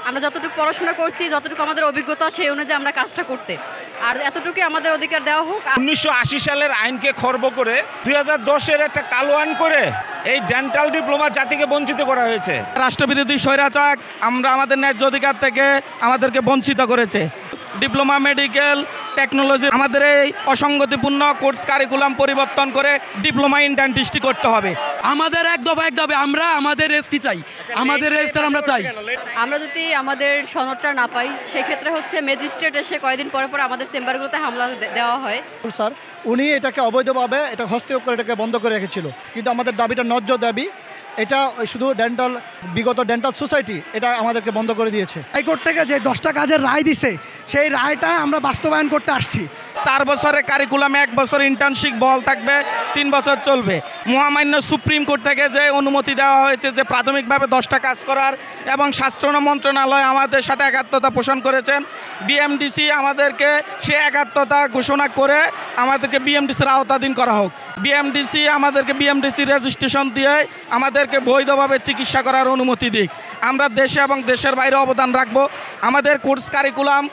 আমরা যতটুকু পড়াশোনা করছি, যতটুকু আমাদের অভিজ্ঞতা, সেই অনুযায়ী আমরা কাজটা করতে, আর এতটুকুই আমাদের অধিকার দেওয়া হোক। 1980 সালের আইনকে খর্ব করে 2010-এর একটা কালো আইন করে এই ডেন্টাল ডিপ্লোমা জাতিকে বঞ্চিত করা হয়েছে। রাষ্ট্রবিরোধী স্বৈরাচার আমরা আমাদের ন্যায্য অধিকার থেকে আমাদেরকে বঞ্চিত করেছে। ডিপ্লোমা মেডিকেল টেকনোলজি আমাদের এই অসঙ্গতিপূর্ণ কোর্স কারিকুলাম পরিবর্তন করে ডিপ্লোমা ইন ডেন্টিস্ট্রি করতে হবে। আমাদের এক দফা আমরা আমাদের রেজিস্ট্রি চাই, আমাদের রেজিস্টার আমরা চাই। আমরা যদি আমাদের সনদটা না পাই, সেক্ষেত্রে হচ্ছে ম্যাজিস্ট্রেট এসে কয়েকদিন পরে পরে আমাদের চেম্বারগুলোতে হামলা দেওয়া হয়। স্যার উনি এটাকে অবৈধভাবে এটা হস্তক্ষেপ করে এটাকে বন্ধ করে রেখেছিল, কিন্তু আমাদের দাবিটা ন্যায্য দাবি, এটা শুধু বিগত ডেন্টাল সোসাইটি এটা আমাদেরকে বন্ধ করে দিয়েছে। হাইকোর্ট থেকে যে 10টা কাজের রায় দিছে, সেই রায়টা আমরা বাস্তবায়ন করতে আসছি। 4 বছরের কারিকুলামে 1 বছর ইন্টার্নশিপ বহাল থাকবে, 3 বছর চলবে। মহামান্য সুপ্রিম কোর্ট থেকে যে অনুমতি দেওয়া হয়েছে যে প্রাথমিকভাবে 10টা কাজ করার, এবং স্বাস্থ্য মন্ত্রণালয় আমাদের সাথে একাত্মতা পোষণ করেছেন। বিএমডিসি আমাদেরকে সে একাত্মতা ঘোষণা করে আমাদেরকে বিএমডিসির আওতাধীন করা হোক। বিএমডিসি আমাদেরকে বিএমডিসি রেজিস্ট্রেশন দিয়ে আমাদেরকে বৈধভাবে চিকিৎসা করার অনুমতি দিক। আমরা দেশে এবং দেশের বাইরে অবদান রাখব। আমাদের কোর্স কারিকুলাম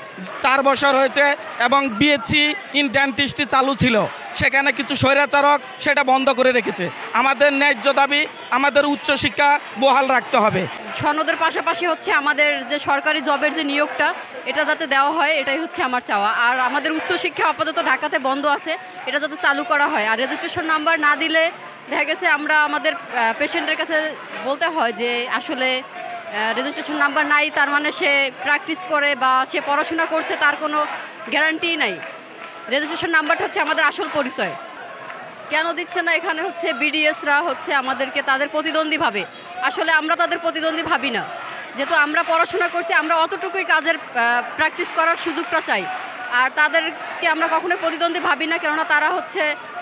4 বছর হয়েছে এবং বিএসসি ইন ডেন্টিস্ট্রি চালু ছিল, সেখানে কিছু স্বৈরাচারক সেটা বন্ধ করে রেখেছে। আমাদের ন্যায্য দাবি আমাদের উচ্চশিক্ষা বহাল রাখতে হবে। সনদের পাশাপাশি হচ্ছে আমাদের যে সরকারি জবের যে নিয়োগটা, এটা যাতে দেওয়া হয়, এটাই হচ্ছে আমার চাওয়া। আর আমাদের উচ্চশিক্ষা আপাতত ঢাকাতে বন্ধ আছে, এটা যাতে চালু করা হয়। আর রেজিস্ট্রেশন নাম্বার না দিলে দেখা গেছে আমরা আমাদের পেশেন্টের কাছে বলতে হয় যে আসলে রেজিস্ট্রেশন নাম্বার নাই, তার মানে সে প্র্যাকটিস করে বা সে পড়াশোনা করছে, তার কোনো গ্যারান্টিই নাই। রেজিস্ট্রেশন নাম্বারটা হচ্ছে আমাদের আসল পরিচয়। কেন দিচ্ছে না? এখানে হচ্ছে বিডিএসরা হচ্ছে আমাদেরকে তাদের প্রতিদ্বন্দ্বী ভাবে। আসলে আমরা তাদের প্রতিদ্বন্দ্বী ভাবি না, যেহেতু আমরা পড়াশোনা করছি, আমরা অতটুকুই কাজের প্র্যাকটিস করার সুযোগটা চাই। আর তাদেরকে আমরা কখনোই প্রতিদ্বন্দ্বী ভাবি না, কেননা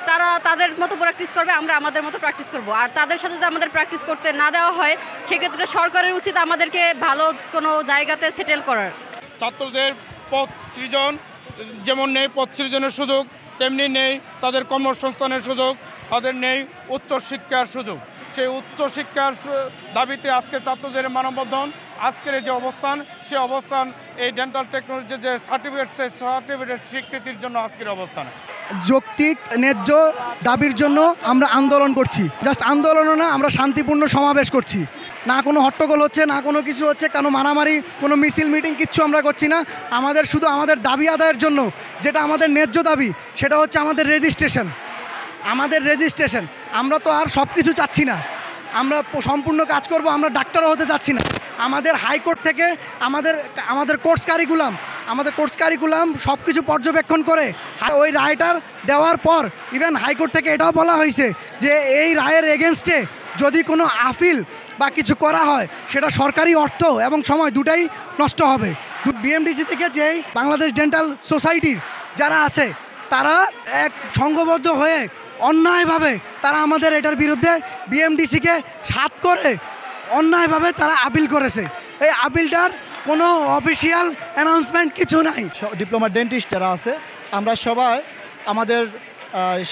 তারা তাদের মতো প্র্যাকটিস করবে, আমরা আমাদের মতো প্র্যাকটিস করব। আর তাদের সাথে যদি আমাদের প্র্যাকটিস করতে না দেওয়া হয়, সেক্ষেত্রে সরকারের উচিত আমাদেরকে ভালো কোনো জায়গাতে সেটেল করার। ছাত্রদের পদ সৃজন যেমন নেই পদ সৃজনের সুযোগ, তেমনি নেই তাদের কর্মসংস্থানের সুযোগ, তাদের নেই উচ্চশিক্ষার সুযোগ। সেই উচ্চশিক্ষার দাবিতে আজকে ছাত্রদের মানববন্ধন, আজকের যে অবস্থান, সে অবস্থান এই ডেন্টাল টেকনোলজির যে সার্টিফিকেট স্বীকৃতির জন্য আজকের অবস্থান। যৌক্তিক ন্যায্য দাবির জন্য আমরা আন্দোলন করছি। জাস্ট আন্দোলনও না, আমরা শান্তিপূর্ণ সমাবেশ করছি। না কোনো হট্টগোল হচ্ছে, না কোনো কিছু হচ্ছে, কোনো মারামারি, কোনো মিছিল মিটিং কিচ্ছু আমরা করছি না। আমাদের শুধু আমাদের দাবি আদায়ের জন্য, যেটা আমাদের ন্যায্য দাবি, সেটা হচ্ছে আমাদের রেজিস্ট্রেশন। আমরা তো আর সব কিছু চাচ্ছি না, আমরা সম্পূর্ণ কাজ করব, আমরা ডাক্তারও হতে চাচ্ছি না। আমাদের হাইকোর্ট থেকে আমাদের কোর্স কারিকুলাম সব কিছু পর্যবেক্ষণ করে ওই রায়টার দেওয়ার পর ইভেন হাইকোর্ট থেকে এটাও বলা হয়েছে যে এই রায়ের এগেনস্টে যদি কোনো আপিল বা কিছু করা হয়, সেটা সরকারি অর্থ এবং সময় দুটাই নষ্ট হবে। বিএমডিসি থেকে যেই বাংলাদেশ ডেন্টাল সোসাইটির যারা আছে, তারা এক সংঘবদ্ধ হয়ে অন্যায়ভাবে তারা আমাদের এটার বিরুদ্ধে বিএমডিসিকে সাত করে অন্যায়ভাবে তারা আপিল করেছে। এই আপিলটার কোনো অফিসিয়াল অ্যানাউন্সমেন্ট কিছু নাই। ডিপ্লোমা ডেন্টিস্ট যারা আছে, আমরা সবাই আমাদের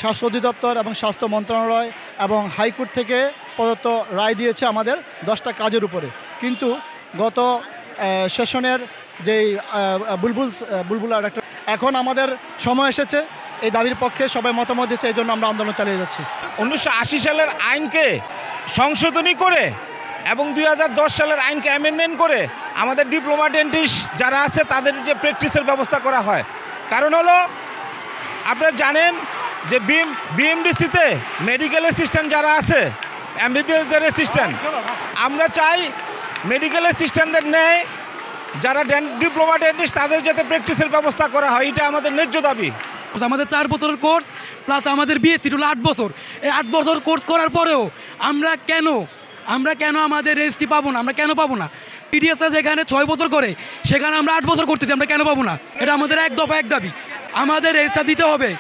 স্বাস্থ্য অধিদপ্তর এবং স্বাস্থ্য মন্ত্রণালয় এবং হাইকোর্ট থেকে প্রদত্ত রায় দিয়েছে আমাদের 10টা কাজের উপরে, কিন্তু গত সেশনের যেই বুলবুল এখন আমাদের সময় এসেছে, এই দাবির পক্ষে সবাই মতামত দিচ্ছে, এই জন্য আমরা আন্দোলন চালিয়ে যাচ্ছি। 1980 সালের আইনকে সংশোধনী করে এবং 2010 সালের আইনকে অ্যামেন্ডমেন্ট করে আমাদের ডিপ্লোমা ডেন্টিস্ট যারা আছে তাদের যে প্র্যাকটিসের ব্যবস্থা করা হয়। কারণ হলো আপনারা জানেন যে বিএমডিসিতে মেডিকেল অ্যাসিস্ট্যান্ট যারা আছে, এমবিবিএসদের অ্যাসিস্ট্যান্ট, আমরা চাই মেডিকেল অ্যাসিস্ট্যান্টদের নেয় যারা ডিপ্লোমা ডেন্টিস্ট, তাদের যাতে প্র্যাকটিসের ব্যবস্থা করা হয়, এটা আমাদের ন্যায্য দাবি। আমাদের 4 বছরের কোর্স প্লাস আমাদের বিএসসি হলো 8 বছর। এই 8 বছর কোর্স করার পরেও আমরা কেন আমাদের রেজিস্ট্রি পাবো না? আমরা কেন পাবো না? পিডিএসরা যেখানে 6 বছর করে, সেখানে আমরা 8 বছর করতেছি, আমরা কেন পাবো না? এটা আমাদের এক দফা এক দাবি, আমাদের রেজিস্টার দিতে হবে।